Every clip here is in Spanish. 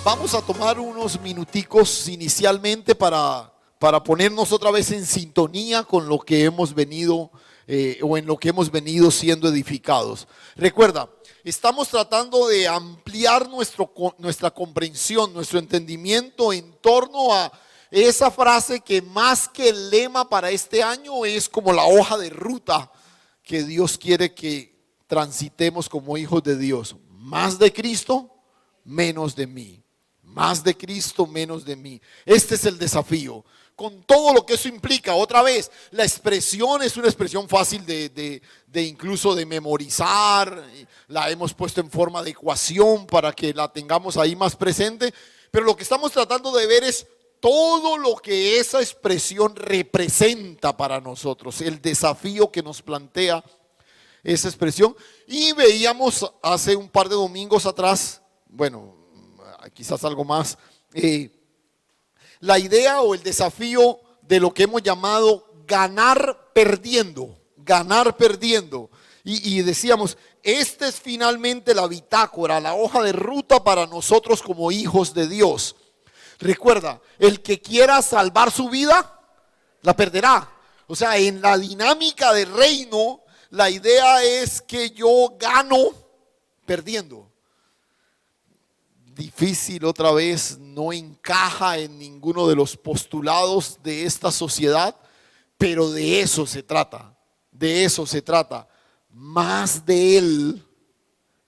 Vamos a tomar unos minuticos inicialmente para ponernos otra vez en sintonía con lo que hemos venido o en lo que hemos venido siendo edificados. Recuerda, estamos tratando de ampliar nuestra comprensión, nuestro entendimiento en torno a esa frase que más que el lema para este año es como la hoja de ruta que Dios quiere que transitemos como hijos de Dios. Más de Cristo, menos de mí. Más de Cristo, menos de mí. Este es el desafío. Con todo lo que eso implica, otra vez, la expresión es una expresión fácil de incluso de memorizar. La hemos puesto en forma de ecuación para que la tengamos ahí más presente. Pero lo que estamos tratando de ver es todo lo que esa expresión representa para nosotros. El desafío que nos plantea esa expresión. Y veíamos hace un par de domingos atrás, bueno, quizás algo más, la idea o el desafío de lo que hemos llamado ganar perdiendo, ganar perdiendo. Y decíamos, esta es finalmente la bitácora, la hoja de ruta para nosotros como hijos de Dios. Recuerda, el que quiera salvar su vida, la perderá. O sea, en la dinámica del reino, la idea es que yo gano perdiendo. Difícil otra vez, no encaja en ninguno de los postulados de esta sociedad, pero de eso se trata, de eso se trata. Más de Él,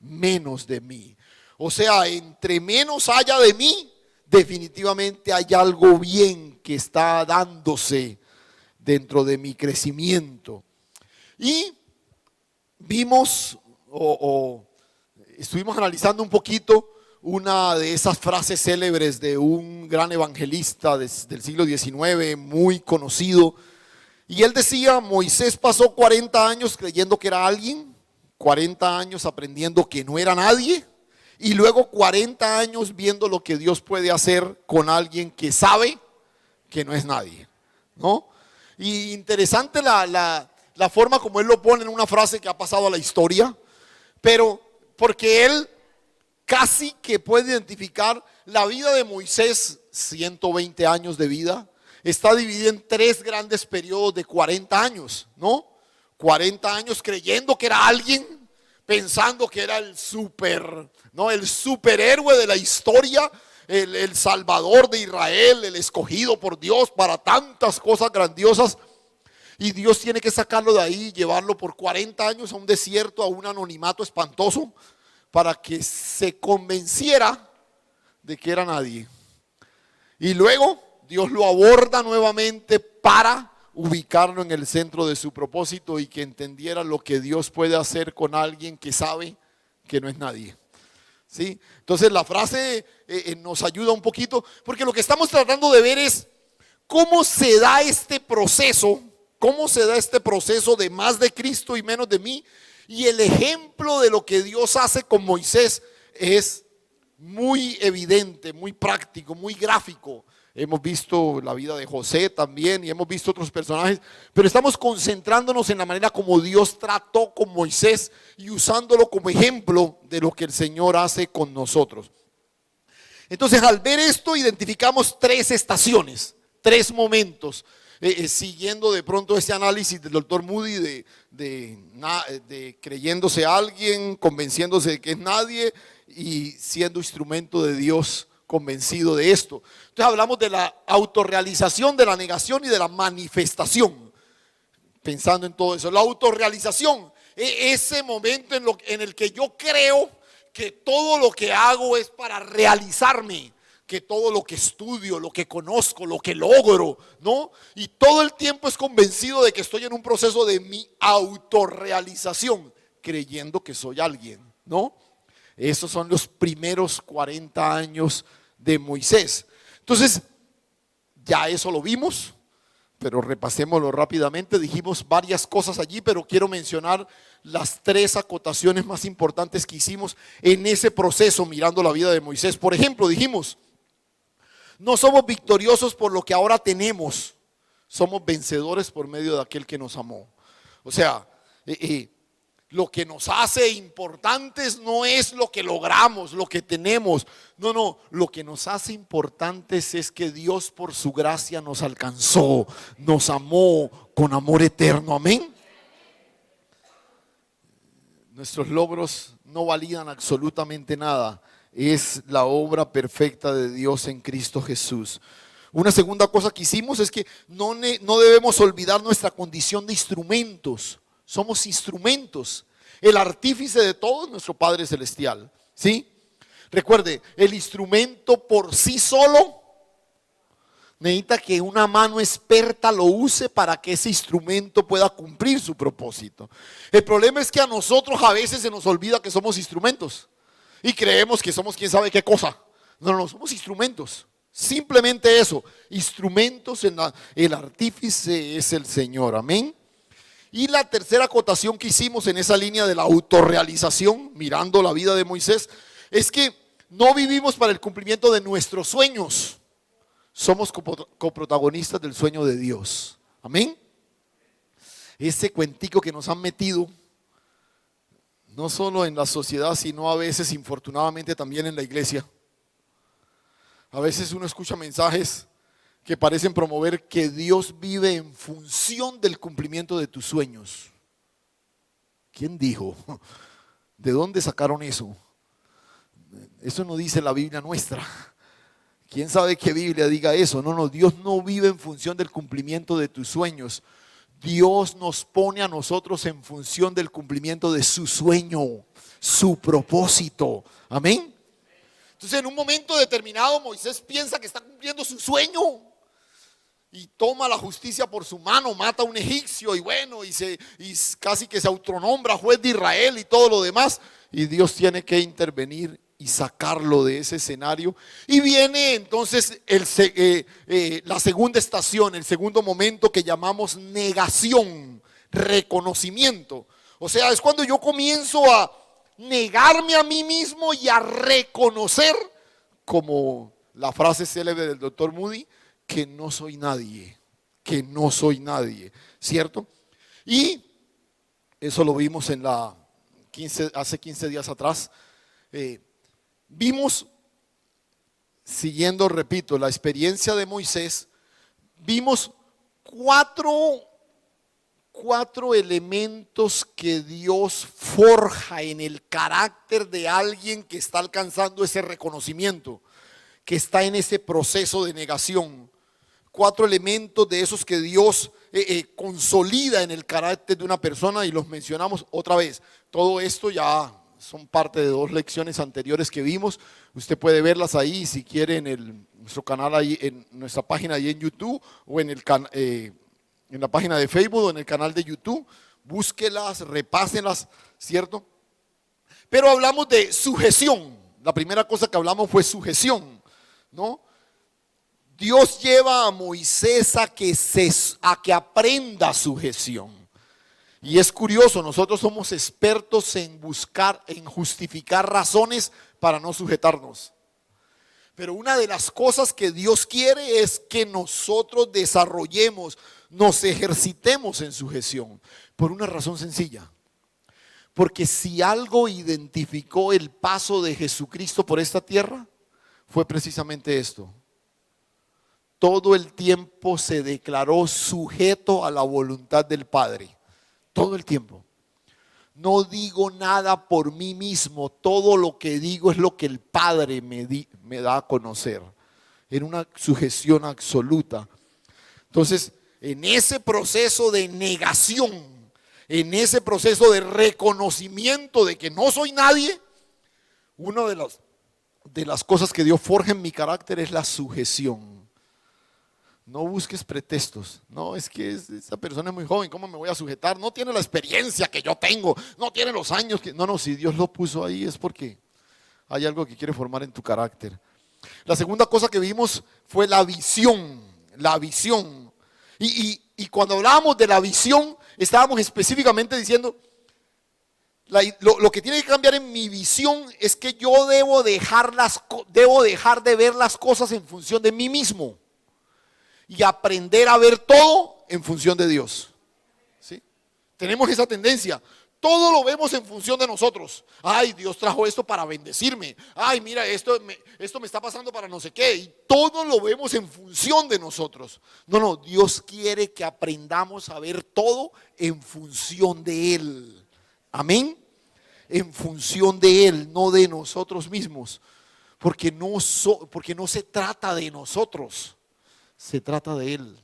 menos de mí. O sea, entre menos haya de mí, definitivamente hay algo bien que está dándose dentro de mi crecimiento. Y vimos o estuvimos analizando un poquito una de esas frases célebres de un gran evangelista del siglo XIX, muy conocido. Y él decía, Moisés pasó 40 años creyendo que era alguien, 40 años aprendiendo que no era nadie, y luego 40 años viendo lo que Dios puede hacer con alguien que sabe que no es nadie, ¿no? Y interesante la forma como él lo pone en una frase que ha pasado a la historia, pero porque él casi que puede identificar la vida de Moisés, 120 años de vida, está dividida en tres grandes periodos de 40 años, ¿no? 40 años creyendo que era alguien, pensando que era el superhéroe de la historia, el salvador de Israel, el escogido por Dios para tantas cosas grandiosas. Y Dios tiene que sacarlo de ahí y llevarlo por 40 años a un desierto, a un anonimato espantoso, para que se convenciera de que era nadie. Y luego Dios lo aborda nuevamente para ubicarlo en el centro de su propósito y que entendiera lo que Dios puede hacer con alguien que sabe que no es nadie. ¿Sí? Entonces la frase nos ayuda un poquito, porque lo que estamos tratando de ver es cómo se da este proceso, de más de Cristo y menos de mí. Y el ejemplo de lo que Dios hace con Moisés es muy evidente, muy práctico, muy gráfico. Hemos visto la vida de José también y hemos visto otros personajes, pero estamos concentrándonos en la manera como Dios trató con Moisés y usándolo como ejemplo de lo que el Señor hace con nosotros. Entonces, al ver esto, identificamos tres estaciones, tres momentos. Siguiendo de pronto ese análisis del doctor Moody de creyéndose a alguien, convenciéndose de que es nadie y siendo instrumento de Dios convencido de esto. Entonces hablamos de la autorrealización, de la negación y de la manifestación. Pensando en todo eso, la autorrealización, ese momento en el que yo creo que todo lo que hago es para realizarme, que todo lo que estudio, lo que conozco, lo que logro, ¿no? Y todo el tiempo es convencido de que estoy en un proceso de mi autorrealización, creyendo que soy alguien, ¿no? Esos son los primeros 40 años de Moisés. Entonces, ya eso lo vimos, pero repasémoslo rápidamente. Dijimos varias cosas allí, pero quiero mencionar las tres acotaciones más importantes que hicimos en ese proceso mirando la vida de Moisés. Por ejemplo, dijimos, no somos victoriosos por lo que ahora tenemos, somos vencedores por medio de aquel que nos amó. O sea, Lo que nos hace importantes no es lo que logramos, lo que tenemos. No, lo que nos hace importantes es que Dios por su gracia nos alcanzó, nos amó con amor eterno. Amén. Nuestros logros no validan absolutamente nada. Es la obra perfecta de Dios en Cristo Jesús. Una segunda cosa que hicimos es que no debemos olvidar nuestra condición de instrumentos. Somos instrumentos. El artífice de todo es nuestro Padre Celestial. ¿Sí? Recuerde, el instrumento por sí solo necesita que una mano experta lo use para que ese instrumento pueda cumplir su propósito. El problema es que a nosotros a veces se nos olvida que somos instrumentos y creemos que somos quién sabe qué cosa. No, somos instrumentos. Simplemente eso, instrumentos. El artífice es el Señor. Amén. Y la tercera acotación que hicimos en esa línea de la autorrealización, mirando la vida de Moisés, es que no vivimos para el cumplimiento de nuestros sueños. Somos coprotagonistas del sueño de Dios. Amén. Ese cuentico que nos han metido, no solo en la sociedad, sino a veces, infortunadamente, también en la iglesia. A veces uno escucha mensajes que parecen promover que Dios vive en función del cumplimiento de tus sueños. ¿Quién dijo? ¿De dónde sacaron eso? Eso no dice la Biblia nuestra. ¿Quién sabe qué Biblia diga eso? No, Dios no vive en función del cumplimiento de tus sueños. Dios nos pone a nosotros en función del cumplimiento de su sueño, su propósito. Amén. Entonces, en un momento determinado, Moisés piensa que está cumpliendo su sueño y toma la justicia por su mano, mata a un egipcio y casi que se autonombra juez de Israel y todo lo demás. Y Dios tiene que intervenir y sacarlo de ese escenario. Y viene entonces la segunda estación, el segundo momento que llamamos negación, reconocimiento. O sea, es cuando yo comienzo a negarme a mí mismo y a reconocer, como la frase célebre del doctor Moody, que no soy nadie, ¿cierto? Y eso lo vimos hace 15 días atrás. Vimos, siguiendo, repito, la experiencia de Moisés, vimos cuatro elementos que Dios forja en el carácter de alguien que está alcanzando ese reconocimiento, que está en ese proceso de negación. 4 elementos de esos que Dios consolida en el carácter de una persona, y los mencionamos otra vez. Todo esto ya son parte de 2 lecciones anteriores que vimos. Usted puede verlas ahí si quiere en nuestro canal, ahí en nuestra página ahí en YouTube, o en la página de Facebook o en el canal de YouTube. Búsquelas, repásenlas, ¿cierto? Pero hablamos de sujeción. La primera cosa que hablamos fue sujeción, ¿no? Dios lleva a Moisés a que aprenda sujeción. Y es curioso, nosotros somos expertos en justificar razones para no sujetarnos. Pero una de las cosas que Dios quiere es que nosotros desarrollemos, nos ejercitemos en sujeción. Por una razón sencilla. Porque si algo identificó el paso de Jesucristo por esta tierra, fue precisamente esto. Todo el tiempo se declaró sujeto a la voluntad del Padre. Todo el tiempo. No digo nada por mí mismo. Todo lo que digo es lo que el Padre me da a conocer. En una sujeción absoluta. Entonces, en ese proceso de negación, en ese proceso de reconocimiento de que no soy nadie, una de las cosas que Dios forja en mi carácter es la sujeción. No busques pretextos. No, es que esa persona es muy joven, ¿cómo me voy a sujetar? No tiene la experiencia que yo tengo, no tiene los años que... No, si Dios lo puso ahí es porque hay algo que quiere formar en tu carácter. La segunda cosa que vimos fue la visión. La visión. Y cuando hablábamos de la visión, estábamos específicamente diciendo, lo que tiene que cambiar en mi visión es que yo debo dejar de ver las cosas en función de mí mismo. Y aprender a ver todo en función de Dios. ¿Sí? Tenemos esa tendencia. Todo lo vemos en función de nosotros. Ay, Dios trajo esto para bendecirme. Ay, mira, esto me está pasando para no sé qué. Y todo lo vemos en función de nosotros. No, Dios quiere que aprendamos a ver todo en función de Él. Amén. En función de Él, no de nosotros mismos. Porque no se trata de nosotros, se trata de Él.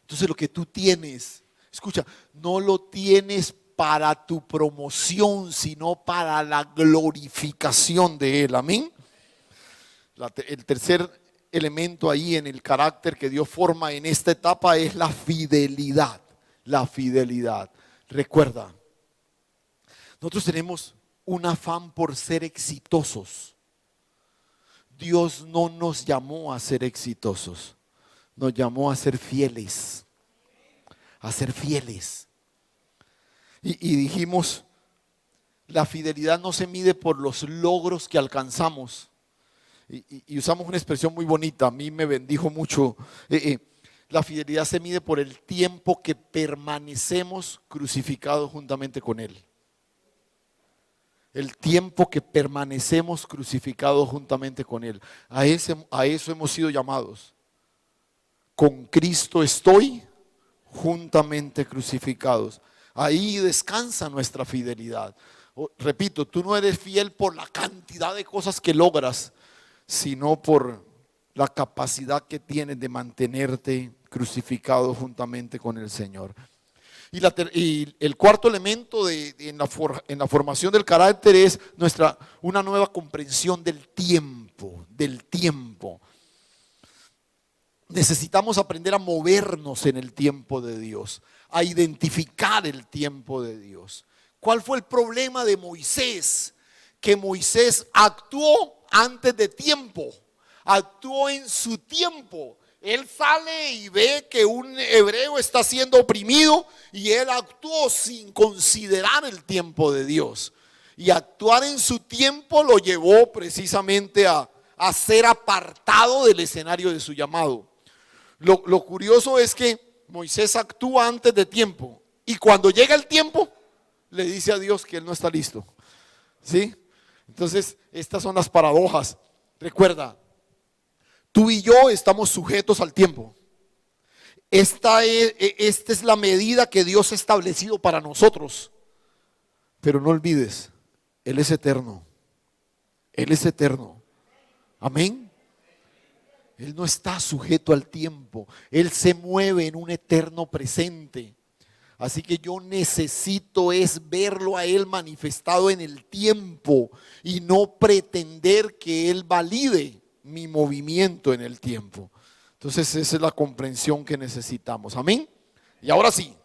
Entonces lo que tú tienes, escucha, no lo tienes para tu promoción, sino para la glorificación de Él. Amén. El tercer elemento ahí en el carácter que Dios forma en esta etapa es la fidelidad. La fidelidad. Recuerda, nosotros tenemos un afán por ser exitosos. Dios no nos llamó a ser exitosos, nos llamó a ser fieles. A ser fieles. Y dijimos, la fidelidad no se mide por los logros que alcanzamos. Y usamos una expresión muy bonita, a mí me bendijo mucho. La fidelidad se mide por el tiempo que permanecemos crucificados juntamente con Él. El tiempo que permanecemos crucificados juntamente con Él. A eso hemos sido llamados. Con Cristo estoy juntamente crucificados. Ahí descansa nuestra fidelidad. Repito, tú no eres fiel por la cantidad de cosas que logras, sino por la capacidad que tienes de mantenerte crucificado juntamente con el Señor. Y el cuarto elemento en la formación del carácter es una nueva comprensión del tiempo, Necesitamos aprender a movernos en el tiempo de Dios, a identificar el tiempo de Dios. ¿Cuál fue el problema de Moisés? Que Moisés actuó antes de tiempo, actuó en su tiempo. Él sale y ve que un hebreo está siendo oprimido y él actuó sin considerar el tiempo de Dios. Y actuar en su tiempo lo llevó precisamente a ser apartado del escenario de su llamado. Lo curioso es que Moisés actúa antes de tiempo y cuando llega el tiempo le dice a Dios que él no está listo. ¿Sí? Entonces, estas son las paradojas. Recuerda, tú y yo estamos sujetos al tiempo. Esta es la medida que Dios ha establecido para nosotros. Pero no olvides, Él es eterno. Él es eterno. Amén. Él no está sujeto al tiempo. Él se mueve en un eterno presente. Así que yo necesito es verlo a Él manifestado en el tiempo y no pretender que Él valide mi movimiento en el tiempo. Entonces esa es la comprensión que necesitamos. Amén. Y ahora sí,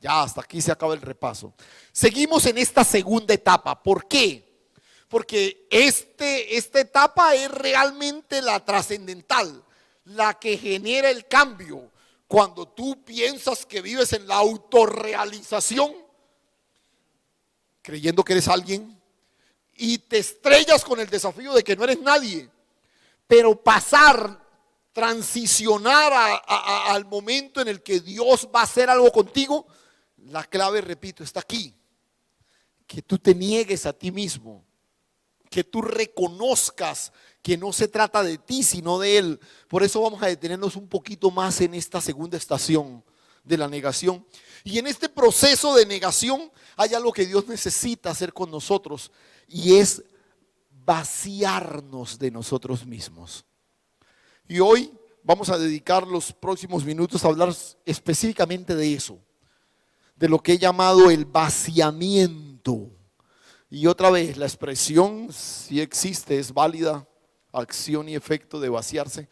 ya hasta aquí se acaba el repaso. Seguimos en esta segunda etapa. ¿Por qué? Porque esta etapa es realmente la trascendental, la que genera el cambio. Cuando tú piensas que vives en la autorrealización, creyendo que eres alguien, y te estrellas con el desafío de que no eres nadie, pero transicionar al momento en el que Dios va a hacer algo contigo, la clave, repito, está aquí. Que tú te niegues a ti mismo, que tú reconozcas que no se trata de ti sino de Él. Por eso vamos a detenernos un poquito más en esta segunda estación de la negación. Y en este proceso de negación hay algo que Dios necesita hacer con nosotros, y es vaciarnos de nosotros mismos. Y hoy vamos a dedicar los próximos minutos a hablar específicamente de eso, de lo que he llamado el vaciamiento. Y otra vez, la expresión, si existe, es válida, acción y efecto de vaciarse,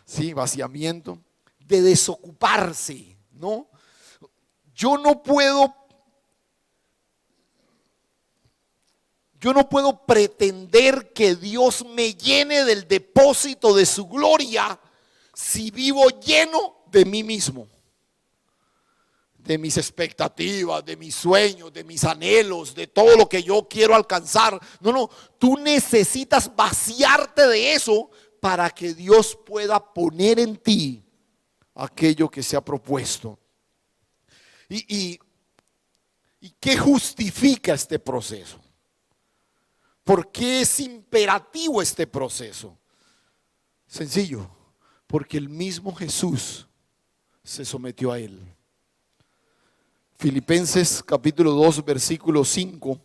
sí, vaciamiento, de desocuparse, ¿no? Yo no puedo pretender que Dios me llene del depósito de su gloria si vivo lleno de mí mismo, de mis expectativas, de mis sueños, de mis anhelos, de todo lo que yo quiero alcanzar. No, tú necesitas vaciarte de eso para que Dios pueda poner en ti aquello que se ha propuesto. Y ¿Y qué justifica este proceso? ¿Por qué es imperativo este proceso? Sencillo, porque el mismo Jesús se sometió a él. Filipenses capítulo 2, versículo 5.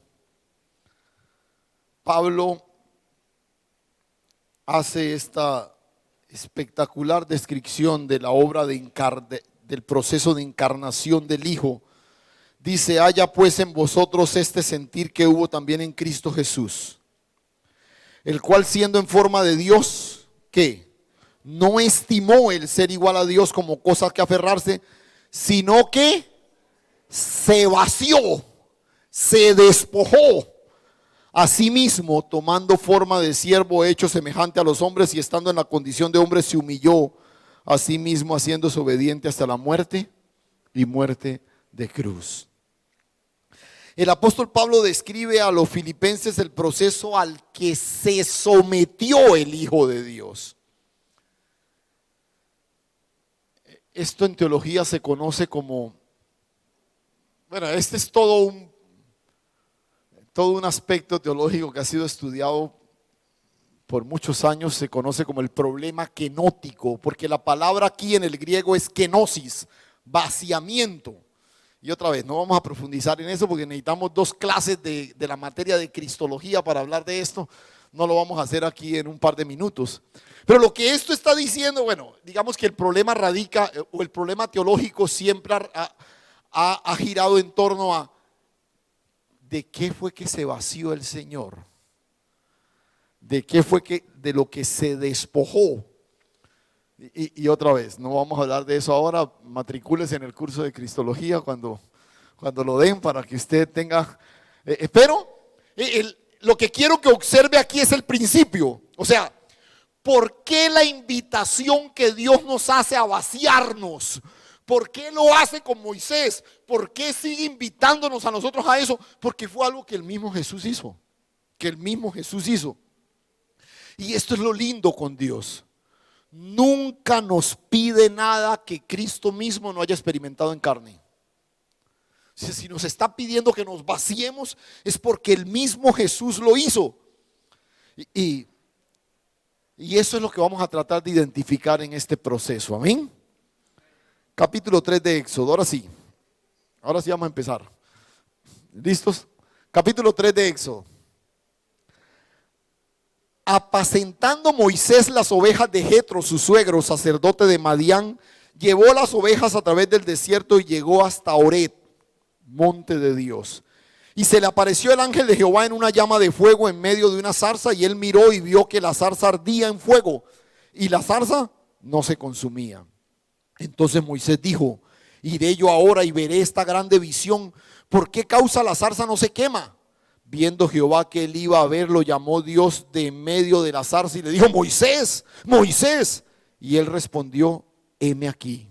Pablo hace esta espectacular descripción de la obra del proceso de encarnación del Hijo. Dice: haya pues en vosotros este sentir que hubo también en Cristo Jesús, el cual siendo en forma de Dios, ¿qué? No estimó el ser igual a Dios como cosa que aferrarse, sino que se vació, se despojó a sí mismo, tomando forma de siervo, hecho semejante a los hombres, y estando en la condición de hombre se humilló a sí mismo, haciéndose obediente hasta la muerte y muerte de cruz. El apóstol Pablo describe a los filipenses el proceso al que se sometió el Hijo de Dios. Esto en teología se conoce como, bueno, este es todo un aspecto teológico que ha sido estudiado por muchos años. Se conoce como el problema kenótico, porque la palabra aquí en el griego es kenosis, vaciamiento. Y otra vez, no vamos a profundizar en eso porque necesitamos 2 clases de la materia de cristología para hablar de esto. No lo vamos a hacer aquí en un par de minutos. Pero lo que esto está diciendo, bueno, digamos que el problema radica, o el problema teológico siempre ha girado en torno a ¿de qué fue que se vació el Señor? ¿De qué fue de lo que se despojó? Y otra vez, no vamos a hablar de eso ahora. Matricúlese en el curso de Cristología cuando lo den, para que usted tenga. Pero lo que quiero que observe aquí es el principio. O sea, ¿por qué la invitación que Dios nos hace a vaciarnos? ¿Por qué lo hace con Moisés? ¿Por qué sigue invitándonos a nosotros a eso? Porque fue algo que el mismo Jesús hizo. Y esto es lo lindo con Dios. Nunca nos pide nada que Cristo mismo no haya experimentado en carne. Si nos está pidiendo que nos vaciemos, es porque el mismo Jesús lo hizo. Y eso es lo que vamos a tratar de identificar en este proceso. Amén. Capítulo 3 de Éxodo. Ahora sí vamos a empezar. ¿Listos? Capítulo 3 de Éxodo. Apacentando Moisés las ovejas de Jetro, su suegro, sacerdote de Madián, llevó las ovejas a través del desierto y llegó hasta Horeb, monte de Dios. Y se le apareció el ángel de Jehová en una llama de fuego en medio de una zarza, y él miró y vio que la zarza ardía en fuego y la zarza no se consumía. Entonces Moisés dijo: iré yo ahora y veré esta grande visión. ¿Por qué causa la zarza no se quema? Viendo Jehová que él iba a ver, lo llamó Dios de en medio de la zarza y le dijo: Moisés, Moisés. Y él respondió: heme aquí.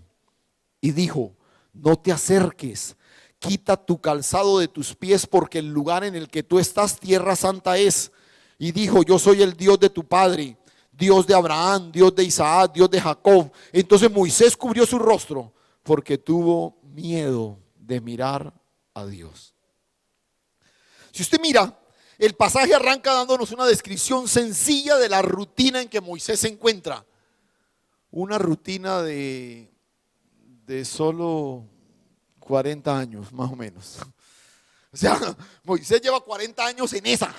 Y dijo: no te acerques, quita tu calzado de tus pies, porque el lugar en el que tú estás, tierra santa es. Y dijo: yo soy el Dios de tu padre, Dios de Abraham, Dios de Isaac, Dios de Jacob. Entonces Moisés cubrió su rostro, porque tuvo miedo de mirar a Dios. Si usted mira, el pasaje arranca dándonos una descripción sencilla de la rutina en que Moisés se encuentra. Una rutina de solo 40 años, más o menos. O sea, Moisés lleva 40 años en esa,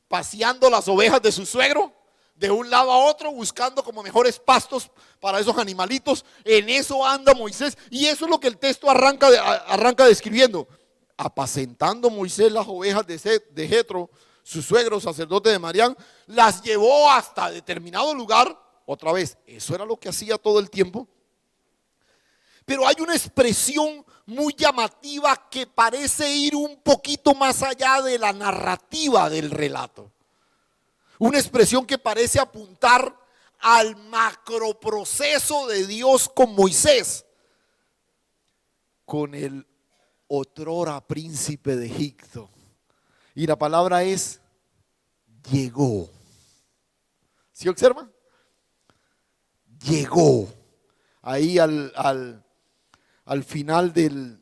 paseando las ovejas de su suegro de un lado a otro, buscando como mejores pastos para esos animalitos. En eso anda Moisés, y eso es lo que el texto arranca describiendo. Apacentando Moisés las ovejas de Jetro, su suegro, sacerdote de Madián, las llevó hasta determinado lugar. Otra vez, eso era lo que hacía todo el tiempo. Pero hay una expresión muy llamativa que parece ir un poquito más allá de la narrativa del relato. Una expresión que parece apuntar al macroproceso de Dios con Moisés, con el otrora príncipe de Egipto. Y la palabra es llegó. ¿Sí observa? Llegó. Ahí al final del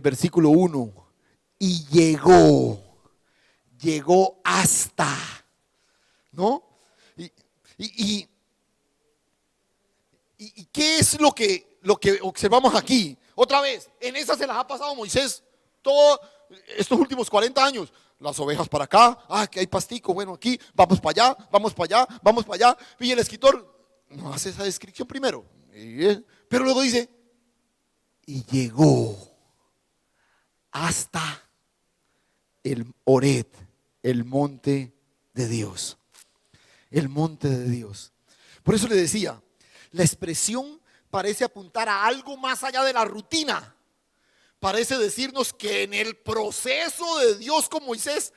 versículo 1. y llegó hasta, ¿no? Y ¿qué es lo que observamos aquí? Otra vez, en esa se las ha pasado Moisés todos estos últimos 40 años. Las ovejas para acá, que hay pastico, bueno, aquí, vamos para allá, vamos para allá, vamos para allá. Y el escritor no hace esa descripción primero, pero luego dice, y llegó hasta el Horeb, el monte de Dios. El monte de Dios. Por eso le decía, la expresión parece apuntar a algo más allá de la rutina. Parece decirnos que en el proceso de Dios con Moisés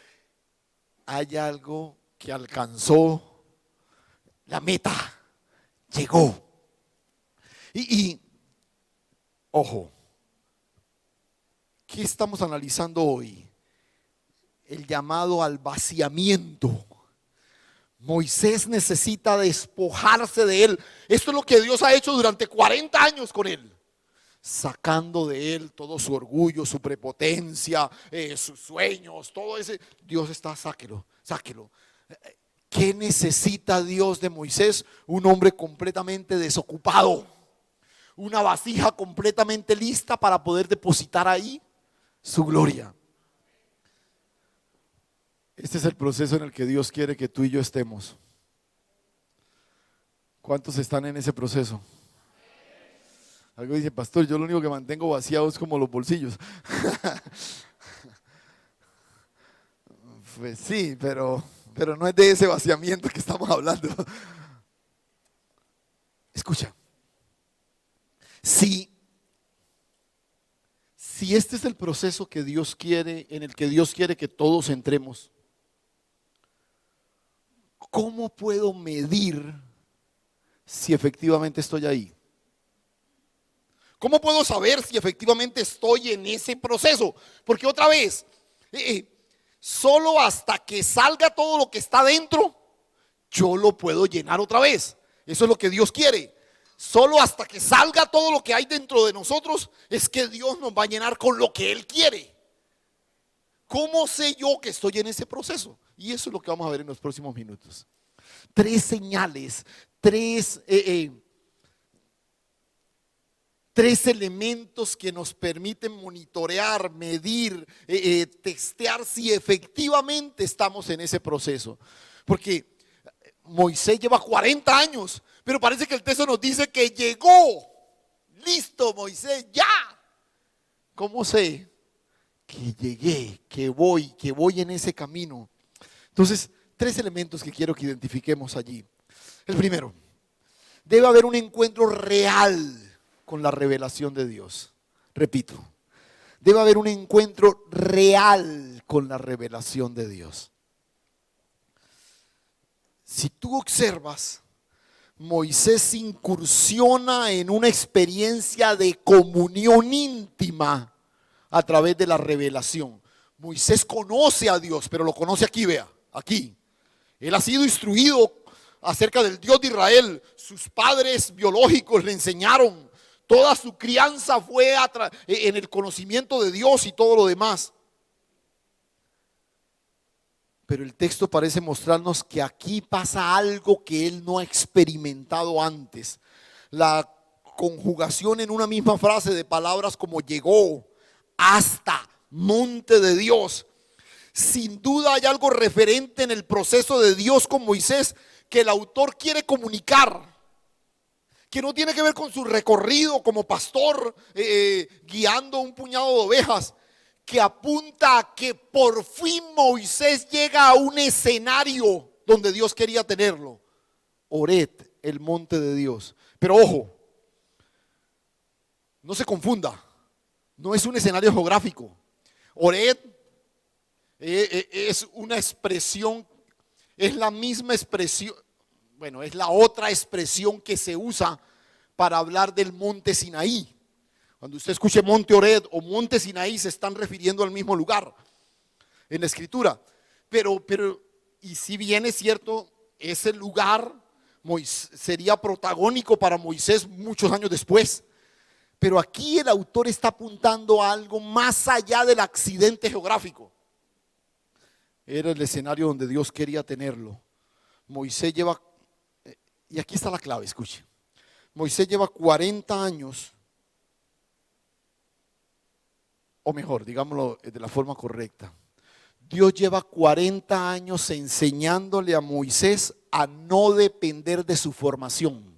hay algo que alcanzó la meta, llegó. Y ojo, ¿qué estamos analizando hoy? El llamado al vaciamiento. Moisés necesita despojarse de él. Esto es lo que Dios ha hecho durante 40 años con él, sacando de él todo su orgullo, su prepotencia, sus sueños, todo ese. Dios está, sáquelo. ¿Qué necesita Dios de Moisés? Un hombre completamente desocupado, una vasija completamente lista para poder depositar ahí su gloria. Este es el proceso en el que Dios quiere que tú y yo estemos. ¿Cuántos están en ese proceso? Algo dice, pastor, yo lo único que mantengo vaciado es como los bolsillos. Pues sí, pero no es de ese vaciamiento que estamos hablando. Escucha, si este es el proceso que Dios quiere, en el que Dios quiere que todos entremos, ¿cómo puedo medir si efectivamente estoy ahí? ¿Cómo puedo saber si efectivamente estoy en ese proceso? Porque otra vez, solo hasta que salga todo lo que está dentro, yo lo puedo llenar otra vez. Eso es lo que Dios quiere. Solo hasta que salga todo lo que hay dentro de nosotros, es que Dios nos va a llenar con lo que Él quiere. ¿Cómo sé yo que estoy en ese proceso? Y eso es lo que vamos a ver en los próximos minutos. 3 señales, 3 elementos que nos permiten monitorear, medir, testear si efectivamente estamos en ese proceso. Porque Moisés lleva 40 años, pero parece que el texto nos dice que llegó. Listo, Moisés, ya. ¿Cómo sé que llegué, que voy en ese camino? Entonces, 3 elementos que quiero que identifiquemos allí. El primero, debe haber un encuentro real con la revelación de Dios. Repito, debe haber un encuentro real con la revelación de Dios. Si tú observas, Moisés incursiona en una experiencia de comunión íntima a través de la revelación. Moisés conoce a Dios, pero lo conoce aquí, vea, aquí. Él ha sido instruido acerca del Dios de Israel. Sus padres biológicos le enseñaron. Toda su crianza fue en el conocimiento de Dios y todo lo demás. Pero el texto parece mostrarnos que aquí pasa algo que él no ha experimentado antes. La conjugación en una misma frase de palabras como llegó, hasta, monte de Dios. Sin duda hay algo referente en el proceso de Dios con Moisés que el autor quiere comunicar, que no tiene que ver con su recorrido como pastor guiando un puñado de ovejas, que apunta a que por fin Moisés llega a un escenario donde Dios quería tenerlo. Horeb, el monte de Dios. Pero ojo, no se confunda, no es un escenario geográfico. Horeb es una expresión, es la misma expresión, bueno, es la otra expresión que se usa para hablar del monte Sinaí. Cuando usted escuche monte Horeb o monte Sinaí, se están refiriendo al mismo lugar en la escritura. Pero y si bien es cierto, ese lugar sería protagónico para Moisés muchos años después. Pero aquí el autor está apuntando a algo más allá del accidente geográfico. Era el escenario donde Dios quería tenerlo. Moisés lleva, y aquí está la clave, escuche. Moisés lleva 40 años, o mejor, digámoslo de la forma correcta. Dios lleva 40 años enseñándole a Moisés a no depender de su formación.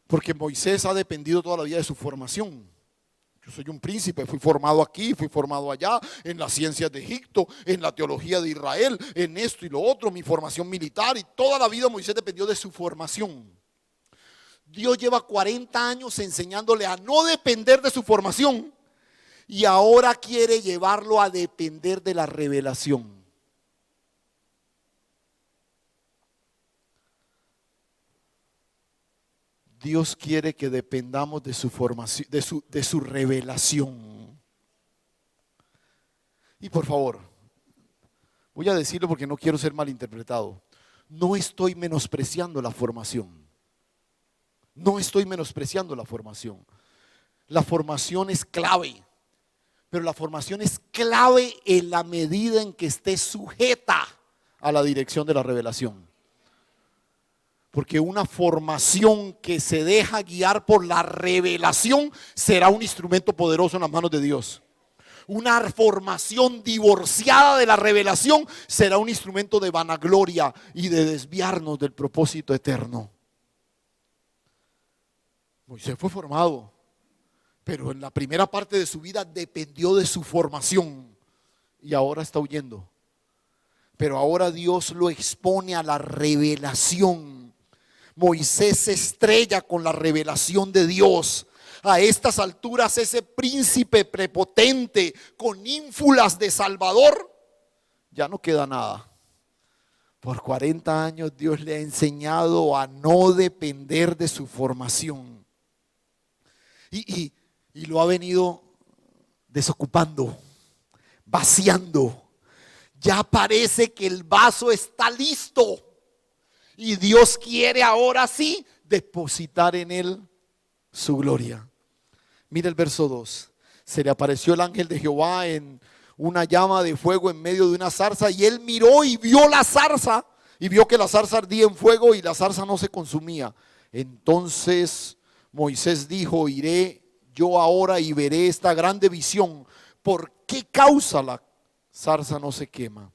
Porque Moisés ha dependido toda la vida de su formación. Yo soy un príncipe, fui formado aquí, fui formado allá, en las ciencias de Egipto, en la teología de Israel, en esto y lo otro, mi formación militar, y toda la vida Moisés dependió de su formación. Dios lleva 40 años enseñándole a no depender de su formación y ahora quiere llevarlo a depender de la revelación. Dios quiere que dependamos de su formación, de su revelación. Y por favor, voy a decirlo porque no quiero ser malinterpretado. No estoy menospreciando la formación. No estoy menospreciando la formación. La formación es clave, pero la formación es clave en la medida en que esté sujeta a la dirección de la revelación. Porque una formación que se deja guiar por la revelación será un instrumento poderoso en las manos de Dios. Una formación divorciada de la revelación será un instrumento de vanagloria y de desviarnos del propósito eterno. Moisés fue formado, pero en la primera parte de su vida dependió de su formación y ahora está huyendo. Pero ahora Dios lo expone a la revelación. Moisés se estrella con la revelación de Dios. A estas alturas ese príncipe prepotente con ínfulas de Salvador, ya no queda nada. Por 40 años Dios le ha enseñado a no depender de su formación. Y lo ha venido desocupando, vaciando. Ya parece que el vaso está listo. Y Dios quiere ahora sí depositar en él su gloria. Mira el verso 2. Se le apareció el ángel de Jehová en una llama de fuego en medio de una zarza. Y él miró y vio la zarza. Y vio que la zarza ardía en fuego y la zarza no se consumía. Entonces Moisés dijo: iré yo ahora y veré esta grande visión. ¿Por qué causa la zarza no se quema?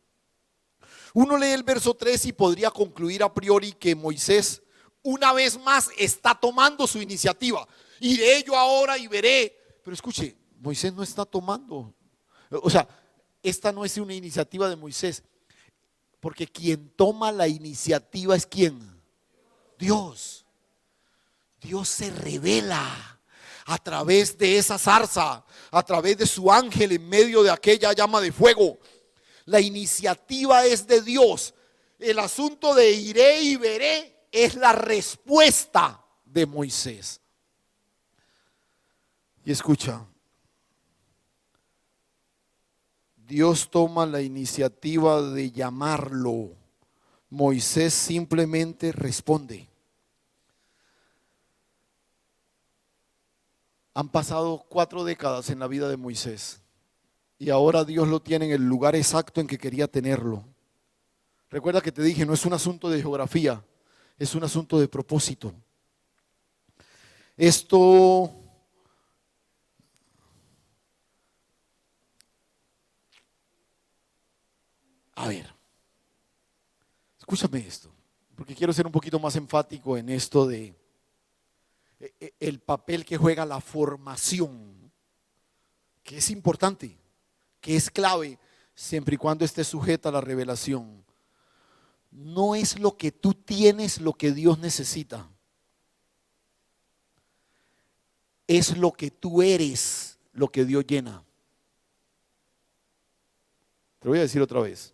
Uno lee el verso 3 y podría concluir a priori que Moisés una vez más está tomando su iniciativa. Iré yo ahora y veré. Pero escuche, Moisés no está tomando. O sea, esta no es una iniciativa de Moisés. Porque quien toma la iniciativa es ¿quién? Dios. Dios se revela a través de esa zarza, a través de su ángel en medio de aquella llama de fuego. La iniciativa es de Dios. El asunto de iré y veré es la respuesta de Moisés. Y escucha, Dios toma la iniciativa de llamarlo. Moisés simplemente responde. Han pasado 4 décadas en la vida de Moisés. Y ahora Dios lo tiene en el lugar exacto en que quería tenerlo. Recuerda que te dije, no es un asunto de geografía, es un asunto de propósito. Esto a ver, escúchame esto, porque quiero ser un poquito más enfático en esto de el papel que juega la formación, que es importante, que es clave, siempre y cuando esté sujeta a la revelación. No es lo que tú tienes lo que Dios necesita. Es lo que tú eres lo que Dios llena. Te lo voy a decir otra vez.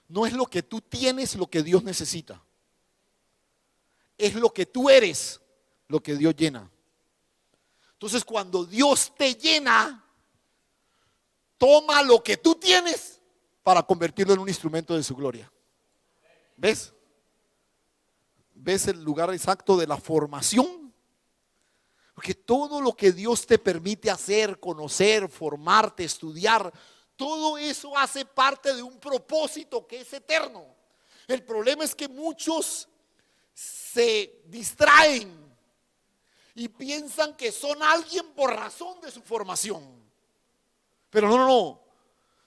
No es lo que tú tienes lo que Dios necesita. Es lo que tú eres lo que Dios llena. Entonces, cuando Dios te llena, toma lo que tú tienes para convertirlo en un instrumento de su gloria. ¿Ves? ¿ves el lugar exacto de la formación? Porque todo lo que Dios te permite hacer, conocer, formarte, estudiar, todo eso hace parte de un propósito que es eterno. El problema es que muchos se distraen y piensan que son alguien por razón de su formación. Pero no.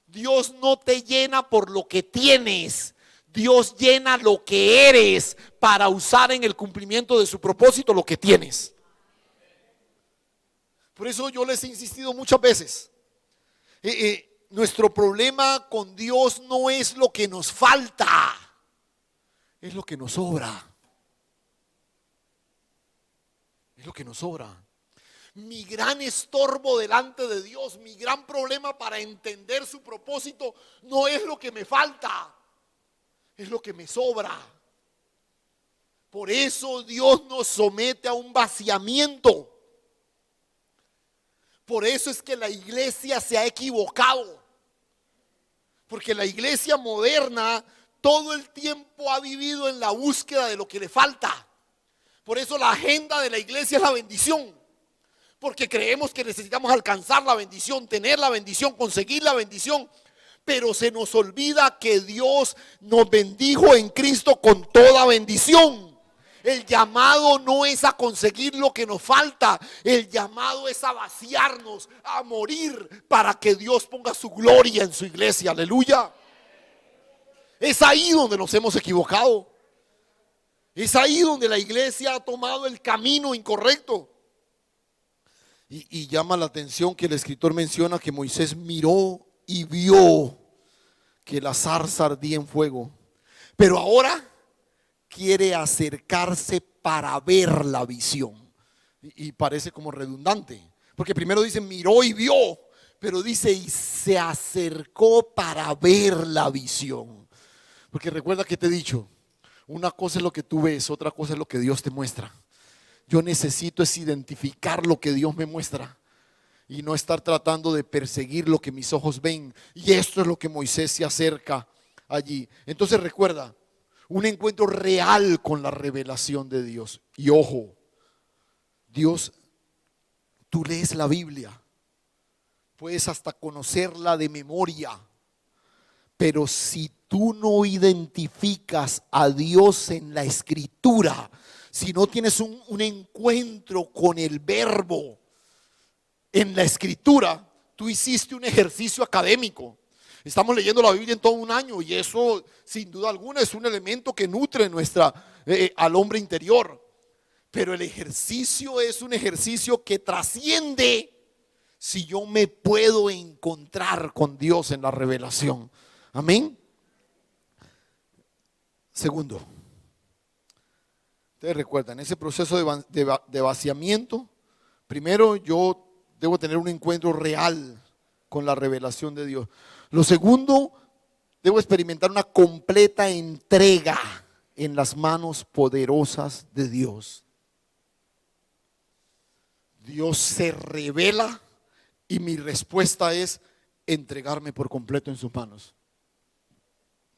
Dios no te llena por lo que tienes. Dios llena lo que eres para usar en el cumplimiento de su propósito lo que tienes. Por eso yo les he insistido muchas veces. Nuestro problema con Dios no es lo que nos falta, es lo que nos sobra. Es lo que nos sobra. Mi gran estorbo delante de Dios, mi gran problema para entender su propósito, no es lo que me falta, es lo que me sobra. Por eso Dios nos somete a un vaciamiento. Por eso es que la iglesia se ha equivocado. Porque la iglesia moderna todo el tiempo ha vivido en la búsqueda de lo que le falta. Por eso la agenda de la iglesia es la bendición. Porque creemos que necesitamos alcanzar la bendición, tener la bendición, conseguir la bendición. Pero se nos olvida que Dios nos bendijo en Cristo con toda bendición. El llamado no es a conseguir lo que nos falta. El llamado es a vaciarnos, a morir para que Dios ponga su gloria en su iglesia. Aleluya. Es ahí donde nos hemos equivocado. Es ahí donde la iglesia ha tomado el camino incorrecto. Y llama la atención que el escritor menciona que Moisés miró y vio que la zarza ardía en fuego. Pero ahora quiere acercarse para ver la visión. Y parece como redundante. Porque primero dice miró y vio. Pero dice y se acercó para ver la visión. Porque recuerda que te he dicho. Una cosa es lo que tú ves, otra cosa es lo que Dios te muestra. Yo necesito es identificar lo que Dios me muestra y no estar tratando de perseguir lo que mis ojos ven. Y esto es lo que Moisés se acerca allí. Entonces recuerda, un encuentro real con la revelación de Dios. Y ojo, Dios, tú lees la Biblia, puedes hasta conocerla de memoria. Pero si tú no identificas a Dios en la escritura, si no tienes un encuentro con el verbo en la escritura, tú hiciste un ejercicio académico. Estamos leyendo la Biblia en todo un año y eso sin duda alguna es un elemento que nutre al hombre interior. Pero el ejercicio es un ejercicio que trasciende si yo me puedo encontrar con Dios en la revelación. Amén. Segundo, ustedes recuerdan, ese proceso de vaciamiento, primero yo debo tener un encuentro real con la revelación de Dios. Lo segundo, debo experimentar una completa entrega en las manos poderosas de Dios. Dios se revela y mi respuesta es entregarme por completo en sus manos.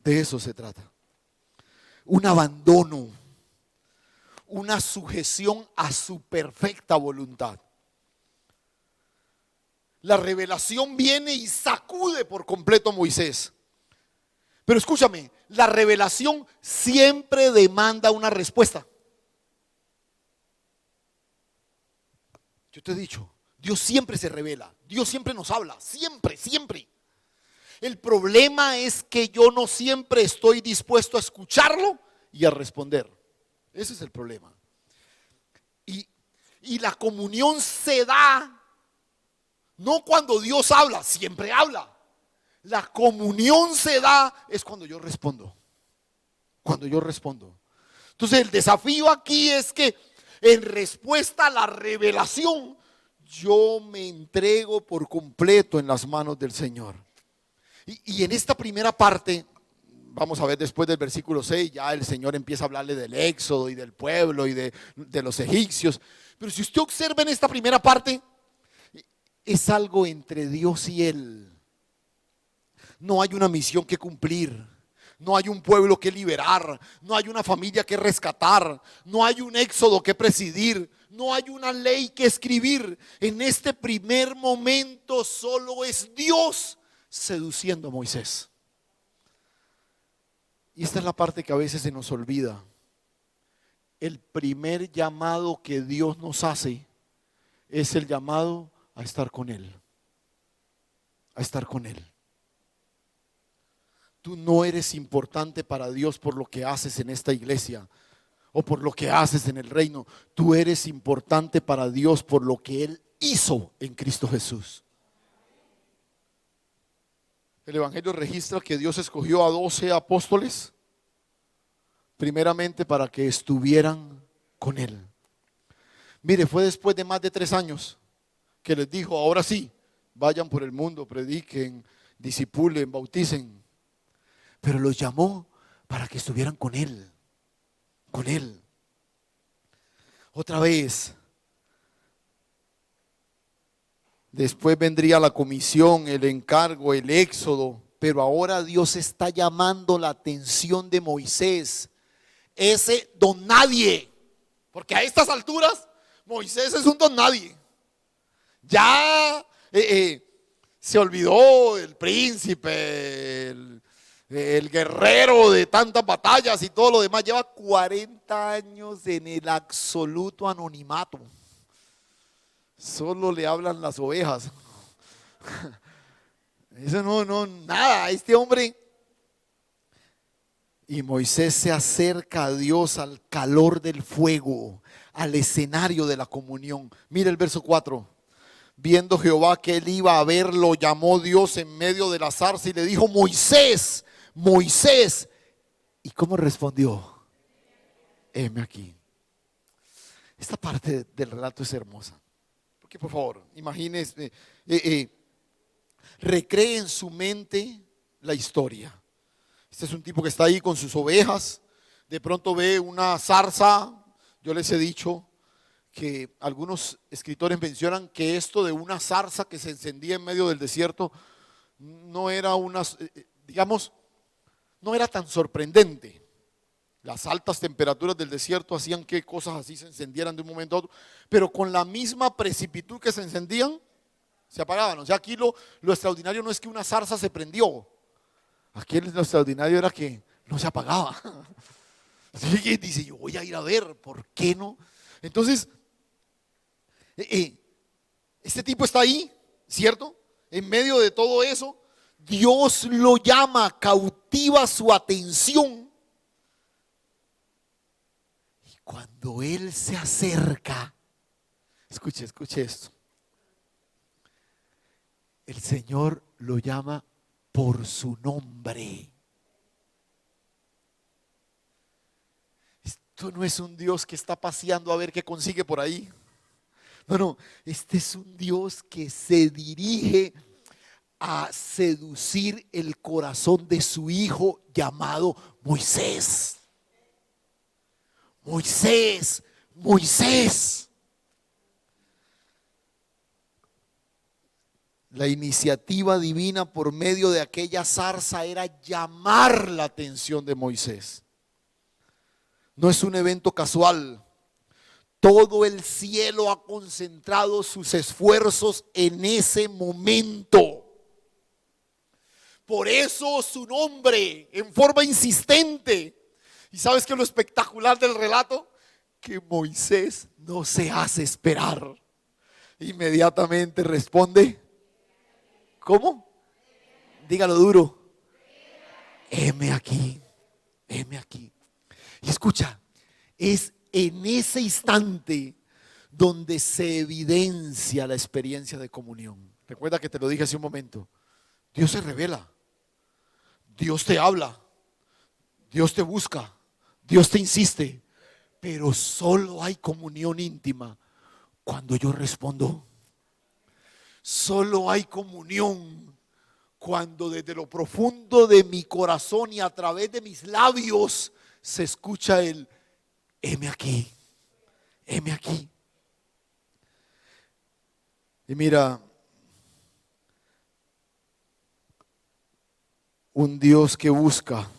De eso se trata. Un abandono, una sujeción a su perfecta voluntad. La revelación viene y sacude por completo a Moisés. Pero escúchame, la revelación siempre demanda una respuesta. Yo te he dicho, Dios siempre se revela, Dios siempre nos habla, siempre, siempre. El problema es que yo no siempre estoy dispuesto a escucharlo y a responder. Ese es el problema. Y la comunión se da no cuando Dios habla, siempre habla. La comunión se da es cuando yo respondo. Cuando yo respondo. Entonces el desafío aquí es que en respuesta a la revelación yo me entrego por completo en las manos del Señor. Y en esta primera parte, vamos a ver después del versículo 6, ya el Señor empieza a hablarle del éxodo y del pueblo y de los egipcios. Pero si usted observa en esta primera parte, es algo entre Dios y Él. No hay una misión que cumplir, no hay un pueblo que liberar, no hay una familia que rescatar, no hay un éxodo que presidir, no hay una ley que escribir. En este primer momento solo es Dios seduciendo a Moisés. Y esta es la parte que a veces se nos olvida. El primer llamado que Dios nos hace es el llamado a estar con Él. A estar con Él. Tú no eres importante para Dios por lo que haces en esta iglesia o por lo que haces en el reino. Tú eres importante para Dios por lo que Él hizo en Cristo Jesús. El Evangelio registra que Dios escogió a 12 apóstoles, primeramente para que estuvieran con Él. Mire, fue después de más de 3 años que les dijo: ahora sí, vayan por el mundo, prediquen, discipulen, bauticen. Pero los llamó para que estuvieran con Él, con Él. Otra vez, después vendría la comisión, el encargo, el éxodo, pero ahora Dios está llamando la atención de Moisés, ese don nadie, porque a estas alturas Moisés es un don nadie. Ya se olvidó el príncipe, el guerrero de tantas batallas y todo lo demás. Lleva 40 años en el absoluto anonimato. Solo le hablan las ovejas. Eso no, nada. Este hombre. Y Moisés se acerca a Dios al calor del fuego, al escenario de la comunión. Mira el verso 4. Viendo Jehová que él iba a ver, lo llamó Dios en medio de la zarza y le dijo: Moisés, Moisés. ¿Y cómo respondió? Heme aquí. Esta parte del relato es hermosa. Porque por favor, imagínese, recree en su mente la historia. Este es un tipo que está ahí con sus ovejas. De pronto ve una zarza. Yo les he dicho que algunos escritores mencionan que esto de una zarza que se encendía en medio del desierto no era digamos, no era tan sorprendente. Las altas temperaturas del desierto hacían que cosas así se encendieran de un momento a otro, pero con la misma precipitud que se encendían, se apagaban. O sea, aquí lo extraordinario no es que una zarza se prendió, aquí lo extraordinario era que no se apagaba. Así que dice: yo voy a ir a ver, ¿por qué no? Entonces, este tipo está ahí, ¿cierto? En medio de todo eso, Dios lo llama, cautiva su atención. Y cuando Él se acerca, escuche esto. El Señor lo llama por su nombre. Esto no es un Dios que está paseando a ver qué consigue por ahí. No, este es un Dios que se dirige a seducir el corazón de su hijo llamado Moisés. Moisés, Moisés. La iniciativa divina por medio de aquella zarza era llamar la atención de Moisés. No es un evento casual. Todo el cielo ha concentrado sus esfuerzos en ese momento. Por eso su nombre, en forma insistente. ¿Y sabes qué es lo espectacular del relato? Que Moisés no se hace esperar. Inmediatamente responde: ¿cómo? Dígalo duro. Heme aquí, heme aquí. Y escucha, es en ese instante donde se evidencia la experiencia de comunión. Recuerda que te lo dije hace un momento. Dios se revela, Dios te habla, Dios te busca, Dios te insiste, pero solo hay comunión íntima cuando yo respondo. Solo hay comunión cuando desde lo profundo de mi corazón y a través de mis labios se escucha el: heme aquí, heme aquí. Y mira, un Dios que busca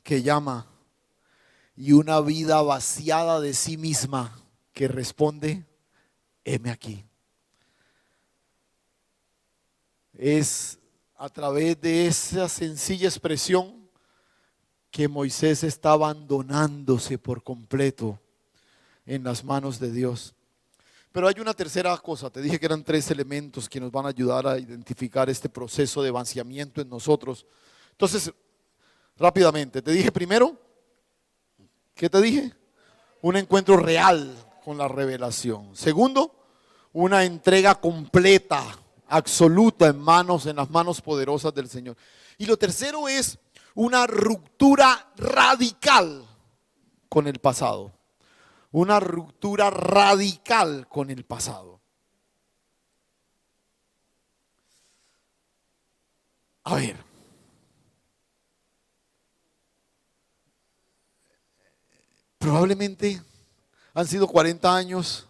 que llama y una vida vaciada de sí misma que responde, heme aquí. Es a través de esa sencilla expresión que Moisés está abandonándose por completo en las manos de Dios. Pero hay una tercera cosa. Te dije que eran 3 elementos que nos van a ayudar a identificar este proceso de vaciamiento en nosotros. Entonces, rápidamente, te dije primero, ¿qué te dije? Un encuentro real con la revelación. Segundo, una entrega completa, absoluta en las manos poderosas del Señor. Y lo tercero es una ruptura radical con el pasado. Una ruptura radical con el pasado. A ver. Probablemente han sido 40 años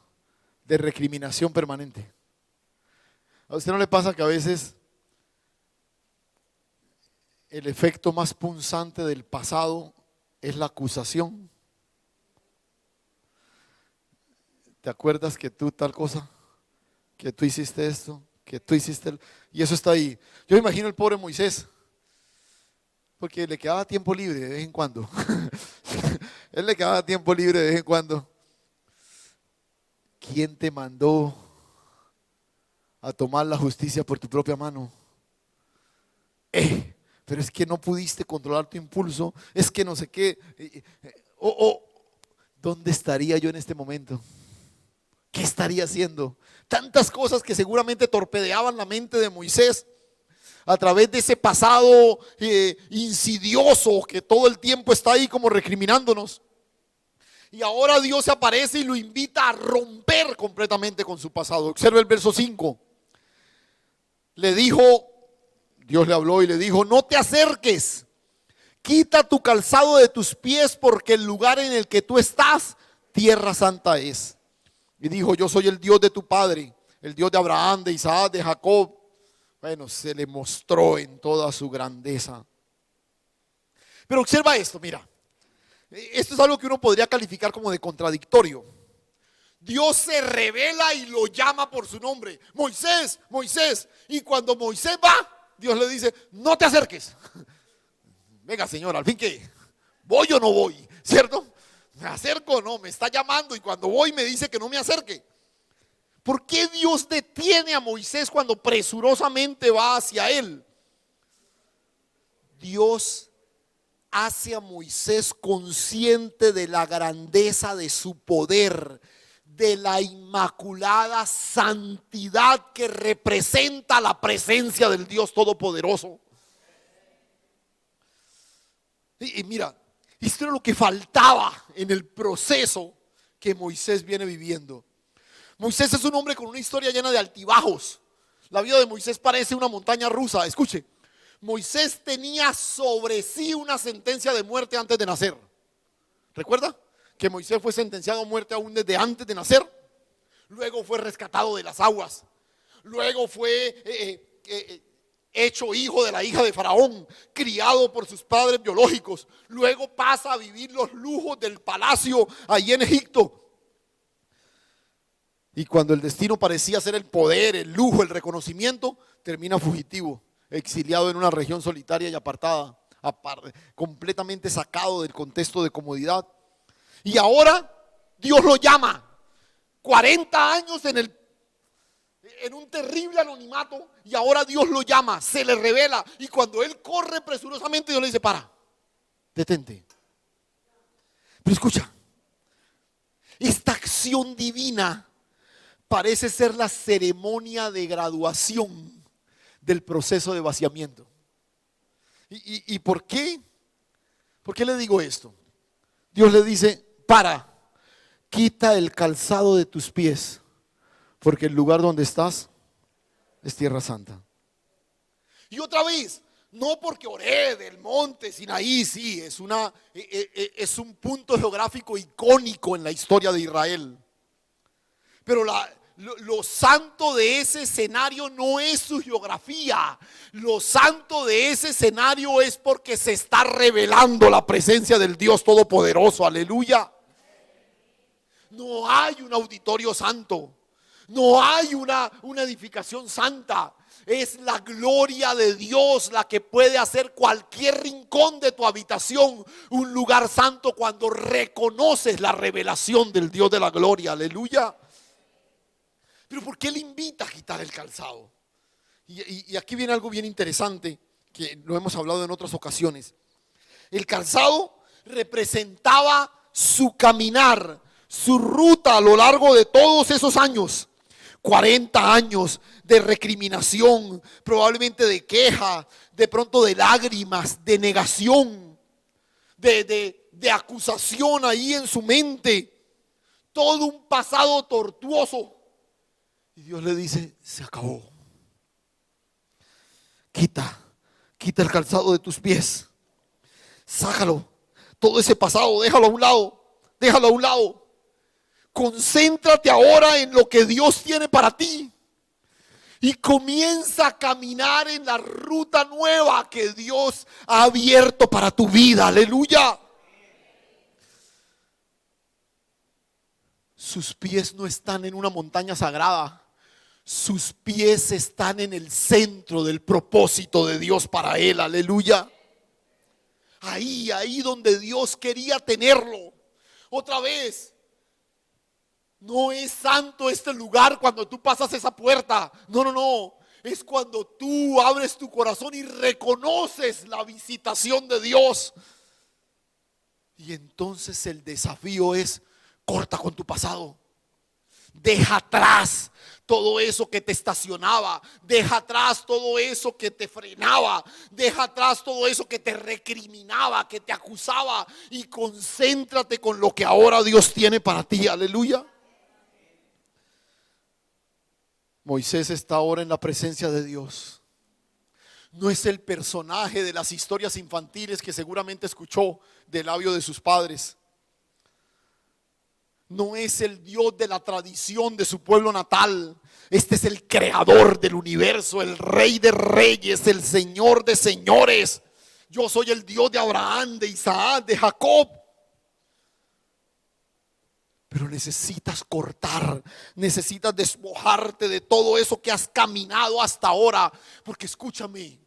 de recriminación permanente. ¿A usted no le pasa que a veces el efecto más punzante del pasado es la acusación? ¿Te acuerdas que tú tal cosa? Que tú hiciste esto, que tú hiciste y eso está ahí. Yo me imagino el pobre Moisés, porque le quedaba tiempo libre de vez en cuando. Él le quedaba tiempo libre de vez en cuando. ¿Quién te mandó a tomar la justicia por tu propia mano? Pero es que no pudiste controlar tu impulso, es que no sé qué. ¿Dónde estaría yo en este momento? ¿Qué estaría haciendo? Tantas cosas que seguramente torpedeaban la mente de Moisés a través de ese pasado insidioso que todo el tiempo está ahí como recriminándonos. Y ahora Dios se aparece y lo invita a romper completamente con su pasado. Observe el verso 5. Le dijo, Dios le habló y le dijo, no te acerques, quita tu calzado de tus pies porque el lugar en el que tú estás, tierra santa es. Y dijo, yo soy el Dios de tu padre, el Dios de Abraham, de Isaac, de Jacob. Bueno, se le mostró en toda su grandeza. Pero observa esto, mira. Esto es algo que uno podría calificar como de contradictorio. Dios se revela y lo llama por su nombre. Moisés, Moisés. Y cuando Moisés va, Dios le dice, no te acerques. Venga, Señor, al fin que voy o no voy, ¿cierto? ¿Me acerco o no? Me está llamando y cuando voy me dice que no me acerque. ¿Por qué Dios detiene a Moisés cuando presurosamente va hacia él? Dios hace a Moisés consciente de la grandeza de su poder, de la inmaculada santidad que representa la presencia del Dios Todopoderoso. Y mira, esto era lo que faltaba en el proceso que Moisés viene viviendo. Moisés es un hombre con una historia llena de altibajos. La vida de Moisés parece una montaña rusa. Escuche, Moisés tenía sobre sí una sentencia de muerte antes de nacer. ¿Recuerda? Que Moisés fue sentenciado a muerte aún desde antes de nacer. Luego fue rescatado de las aguas. Luego fue hecho hijo de la hija de Faraón, criado por sus padres biológicos. Luego pasa a vivir los lujos del palacio allí en Egipto. Y cuando el destino parecía ser el poder, el lujo, el reconocimiento, termina fugitivo, exiliado en una región solitaria y apartada, completamente sacado del contexto de comodidad. Y ahora Dios lo llama. 40 años en un terrible anonimato, y ahora Dios lo llama, se le revela, y cuando él corre presurosamente, Dios le dice, para, detente. Pero escucha, esta acción divina parece ser la ceremonia de graduación del proceso de vaciamiento. ¿Y por qué? ¿Por qué le digo esto? Dios le dice, para, quita el calzado de tus pies, porque el lugar donde estás es tierra santa. Y otra vez, no porque oré del monte Sinaí, sí, es un punto geográfico icónico en la historia de Israel. Pero lo santo de ese escenario no es su geografía. Lo santo de ese escenario es porque se está revelando la presencia del Dios Todopoderoso. Aleluya. No hay un auditorio santo. No hay una edificación santa. Es la gloria de Dios la que puede hacer cualquier rincón de tu habitación un lugar santo cuando reconoces la revelación del Dios de la gloria. Aleluya. Pero ¿por qué le invita a quitar el calzado? Y aquí viene algo bien interesante que lo hemos hablado en otras ocasiones. El calzado representaba su caminar, su ruta a lo largo de todos esos años. 40 años de recriminación, probablemente de queja, de pronto de lágrimas, de negación, de acusación ahí en su mente. Todo un pasado tortuoso. Y Dios le dice, se acabó. Quita el calzado de tus pies. Sácalo. Todo ese pasado, déjalo a un lado. Déjalo a un lado. Concéntrate ahora en lo que Dios tiene para ti. Y comienza a caminar en la ruta nueva que Dios ha abierto para tu vida. Aleluya. Sus pies no están en una montaña sagrada. Sus pies están en el centro del propósito de Dios para él. Aleluya. Ahí donde Dios quería tenerlo. Otra vez. No es santo este lugar cuando tú pasas esa puerta. No. Es cuando tú abres tu corazón y reconoces la visitación de Dios. Y entonces el desafío es: corta con tu pasado. Deja atrás todo eso que te estacionaba. Deja atrás todo eso que te frenaba. Deja atrás todo eso que te recriminaba, que te acusaba. Y concéntrate con lo que ahora Dios tiene para ti. Aleluya. Moisés está ahora en la presencia de Dios. No es el personaje de las historias infantiles que seguramente escuchó del labio de sus padres. No es el Dios de la tradición de su pueblo natal. Este es el creador del universo, el rey de reyes, el señor de señores. Yo soy el Dios de Abraham, de Isaac, de Jacob. Pero necesitas cortar, necesitas despojarte de todo eso que has caminado hasta ahora. Porque escúchame,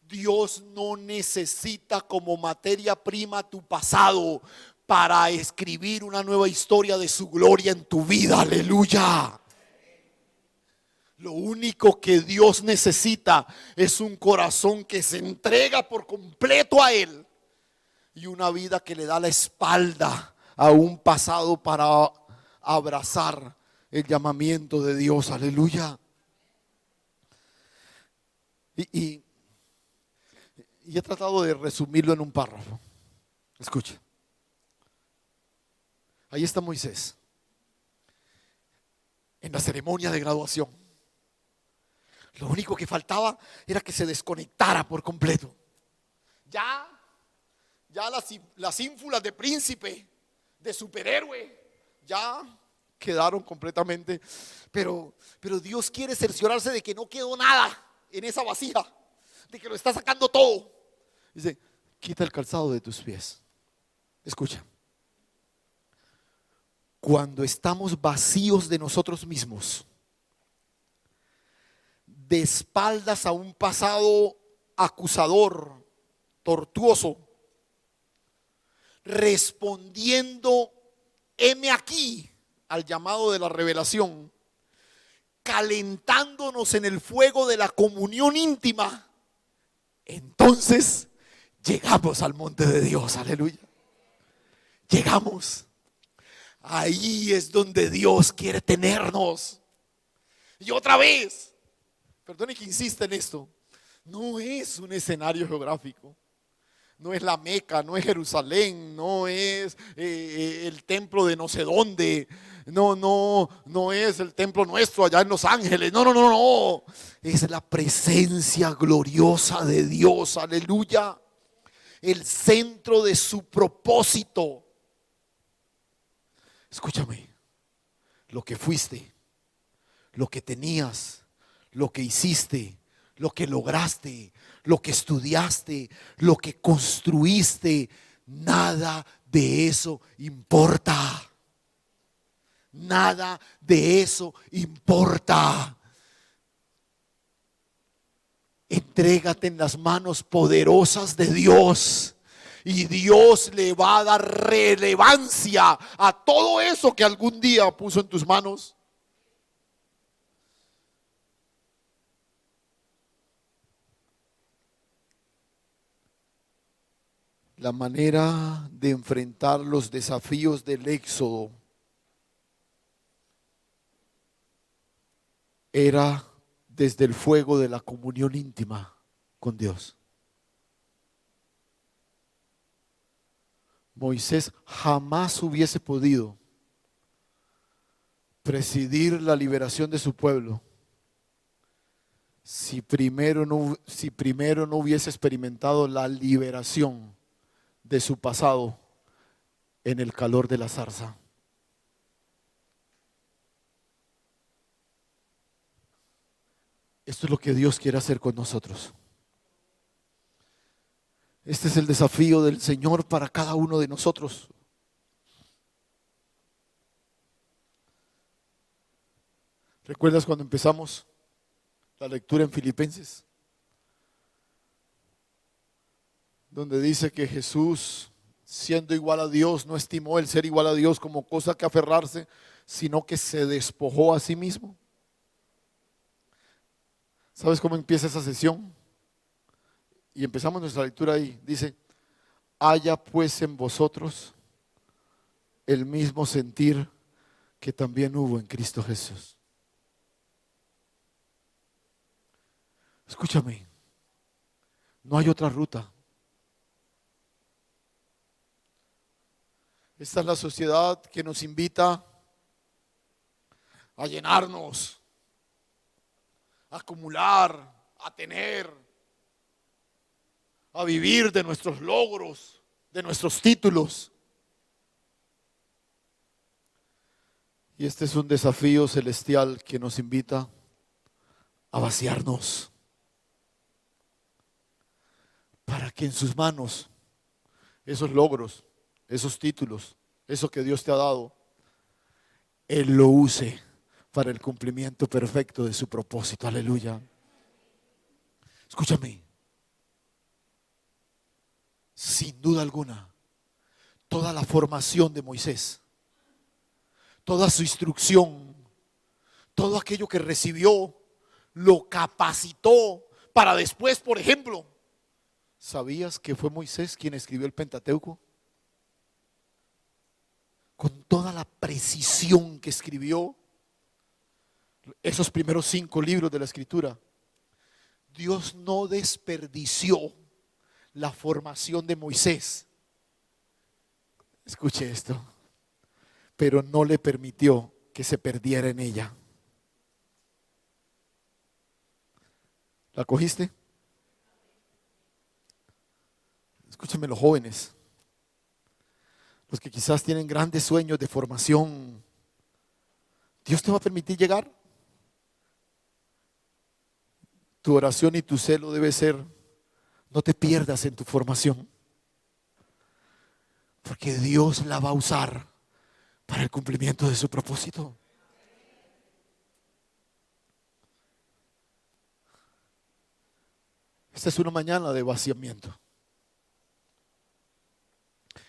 Dios no necesita como materia prima tu pasado para escribir una nueva historia de su gloria en tu vida. Aleluya. Lo único que Dios necesita es un corazón que se entrega por completo a Él y una vida que le da la espalda a un pasado para abrazar el llamamiento de Dios. Aleluya. Y he tratado de resumirlo en un párrafo. Escucha. Ahí está Moisés en la ceremonia de graduación. Lo único que faltaba era que se desconectara por completo. Ya las ínfulas de príncipe, de superhéroe, ya quedaron completamente. Pero Dios quiere cerciorarse de que no quedó nada en esa vasija, de que lo está sacando todo. Dice: quita el calzado de tus pies. Escucha. Cuando estamos vacíos de nosotros mismos, de espaldas a un pasado acusador, tortuoso, respondiendo heme aquí al llamado de la revelación, calentándonos en el fuego de la comunión íntima, entonces llegamos al monte de Dios. Aleluya. Llegamos. Ahí es donde Dios quiere tenernos. Y otra vez, perdone que insista en esto, no es un escenario geográfico. No es la Meca, no es Jerusalén, no es el templo de no sé dónde, no es el templo nuestro allá en Los Ángeles, no. Es la presencia gloriosa de Dios, aleluya. El centro de su propósito. Escúchame, lo que fuiste, lo que tenías, lo que hiciste, lo que lograste, lo que estudiaste, lo que construiste, nada de eso importa. Nada de eso importa. Entrégate en las manos poderosas de Dios y Dios le va a dar relevancia a todo eso que algún día puso en tus manos. La manera de enfrentar los desafíos del éxodo era desde el fuego de la comunión íntima con Dios. Moisés jamás hubiese podido presidir la liberación de su pueblo si primero no hubiese experimentado la liberación de su pasado en el calor de la zarza. Esto es lo que Dios quiere hacer con nosotros. Este es el desafío del Señor para cada uno de nosotros. ¿Recuerdas cuando empezamos la lectura en Filipenses? Donde dice que Jesús, siendo igual a Dios, no estimó el ser igual a Dios como cosa que aferrarse, sino que se despojó a sí mismo. ¿Sabes cómo empieza esa sesión? Y empezamos nuestra lectura ahí. Dice, haya pues en vosotros el mismo sentir que también hubo en Cristo Jesús. Escúchame, no hay otra ruta. Esta es la sociedad que nos invita a llenarnos, a acumular, a tener, a vivir de nuestros logros, de nuestros títulos. Y este es un desafío celestial que nos invita a vaciarnos, para que en sus manos esos logros, esos títulos, eso que Dios te ha dado, Él lo use para el cumplimiento perfecto de su propósito. Aleluya. Escúchame. Sin duda alguna, toda la formación de Moisés, toda su instrucción, todo aquello que recibió, lo capacitó para después, por ejemplo, ¿sabías que fue Moisés quien escribió el Pentateuco? Con toda la precisión que escribió esos primeros 5 libros de la Escritura, Dios no desperdició la formación de Moisés. Escuche esto, pero no le permitió que se perdiera en ella. ¿La cogiste? Escúchame, los jóvenes, los que quizás tienen grandes sueños de formación, Dios te va a permitir llegar. Tu oración y tu celo debe ser: no te pierdas en tu formación, porque Dios la va a usar para el cumplimiento de su propósito. Esta es una mañana de vaciamiento.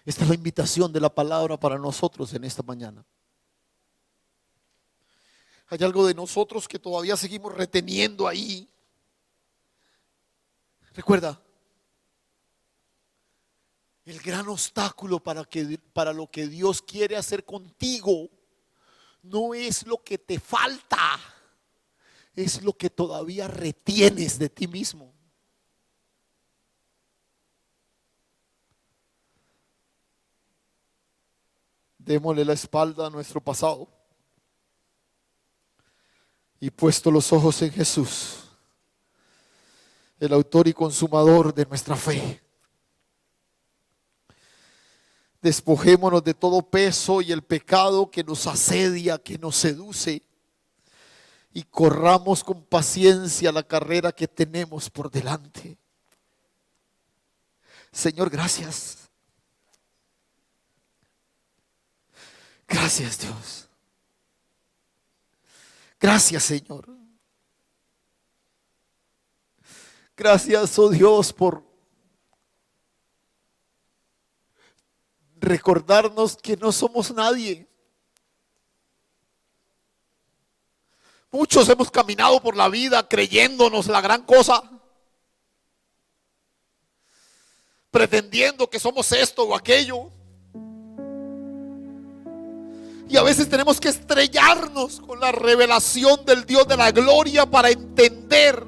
Esta es la invitación de la palabra para nosotros en esta mañana. Hay algo de nosotros que todavía seguimos reteniendo ahí. Recuerda, el gran obstáculo para lo que Dios quiere hacer contigo no es lo que te falta, es lo que todavía retienes de ti mismo. Démosle la espalda a nuestro pasado y puesto los ojos en Jesús, el autor y consumador de nuestra fe. Despojémonos de todo peso y el pecado que nos asedia, que nos seduce, y corramos con paciencia la carrera que tenemos por delante. Señor, gracias. Gracias, Dios. Gracias, Señor. Gracias, oh Dios, por recordarnos que no somos nadie. Muchos hemos caminado por la vida creyéndonos la gran cosa, pretendiendo que somos esto o aquello. Y a veces tenemos que estrellarnos con la revelación del Dios de la gloria para entender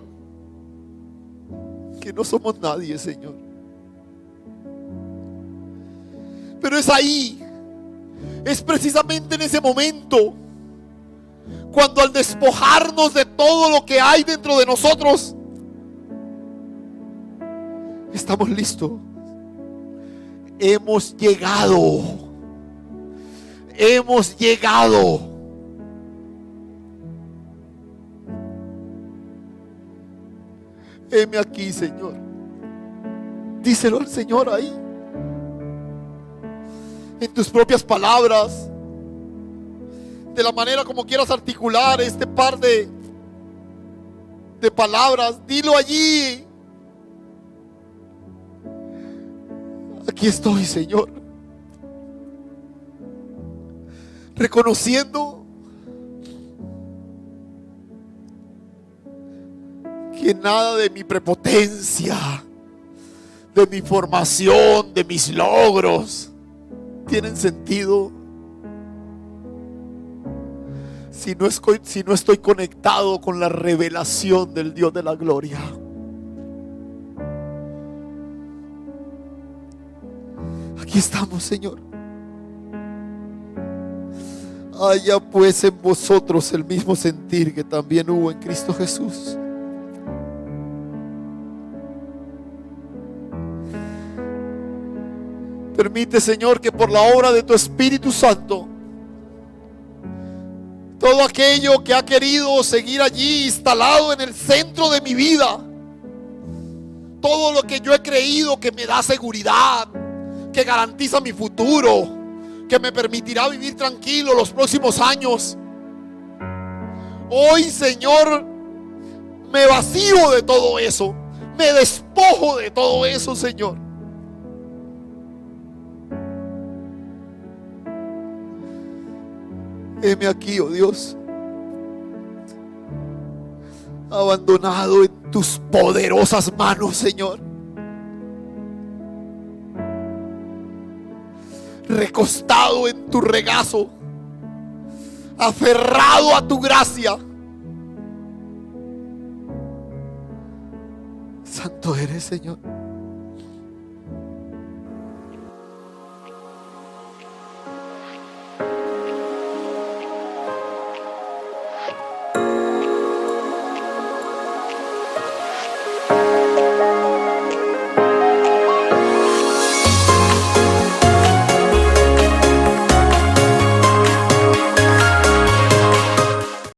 que no somos nadie, Señor. Pero es ahí, es precisamente en ese momento, cuando al despojarnos de todo lo que hay dentro de nosotros, estamos listos. Hemos llegado. Hemos llegado. Heme aquí, Señor. Díselo al Señor ahí, en tus propias palabras, de la manera como quieras articular este par de palabras. Dilo allí. Aquí estoy, Señor, reconociendo que nada de mi prepotencia, de mi formación, de mis logros tienen sentido si no estoy conectado con la revelación del Dios de la gloria. Aquí estamos, Señor. Haya pues en vosotros el mismo sentir que también hubo en Cristo Jesús. Permite, Señor, que por la obra de tu Espíritu Santo, todo aquello que ha querido seguir allí instalado en el centro de mi vida, todo lo que yo he creído que me da seguridad, que garantiza mi futuro, que me permitirá vivir tranquilo los próximos años, hoy, Señor, me vacío de todo eso, me despojo de todo eso, Señor. Heme aquí, oh Dios, abandonado en tus poderosas manos, Señor. Recostado en tu regazo, aferrado a tu gracia. Santo eres, Señor.